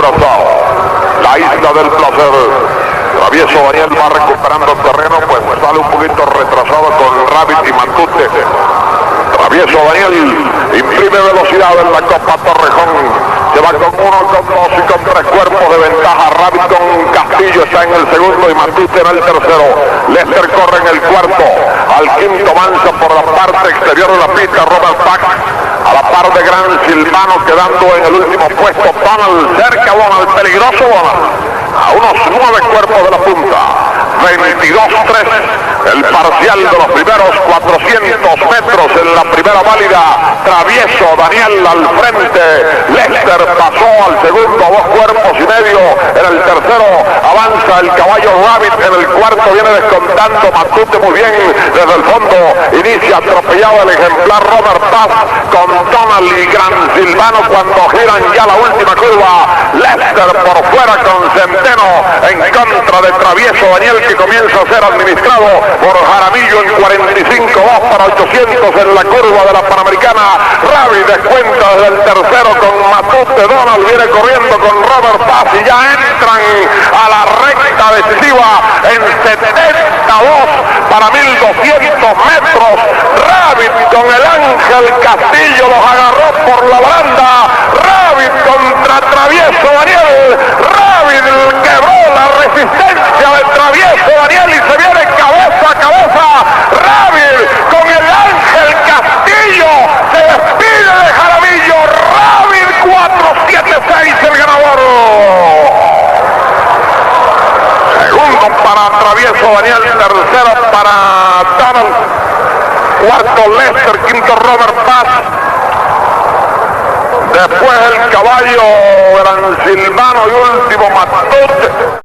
Curazao, la isla del placer. Travieso Daniel va recuperando terreno, pues sale un poquito retrasado con Rabbit y Matute. Travieso Daniel imprime velocidad en la Copa Torrejón. Se va con 1, con 2 y con 3 cuerpos de ventaja. Rabbit con Castillo está en el segundo y Matute en el tercero. Lester corre en el cuarto. Al quinto avanza por la parte exterior de la pista Robert Pax. A la par de Gran Silvano, quedando en el último puesto Donald. Cerca Donald, peligroso Donald. A unos 9 cuerpos de la punta. 22-3. El parcial de los primeros 400 metros en la primera válida. Travieso Daniel al frente. Lester pasó al segundo, 2 cuerpos y medio. En el tercero avanza el caballo Rabbit. En el cuarto viene descontando Matute muy bien. Desde el fondo inicia atropellado el ejemplar Robert Paz con Donald y Gran Silvano cuando giran ya la última curva. Lester por fuera con Centeno en contra de Travieso Daniel, que comienza a ser administrado por Jaramillo en 45-2 para 800 en la curva de la Panamericana. Rabbit descuenta desde el tercero con Matute. Donald viene corriendo con Robert Paz y ya entran a la recta decisiva en 72 para 1200 metros. Rabbit con el Ángel Castillo los agarró por la baranda. Rabbit contra Travieso Daniel. Rabbit quebró la resistencia de Travieso Daniel y se viene cabeza a cabeza. Rabbit con el Ángel Castillo se despide de Jaramillo. Rabbit 4-7-6 el ganador. Segundo para Travieso Daniel, tercero para Donald, cuarto Lester, quinto Robert Paz. Después el caballo Gran Silvano y último Matute.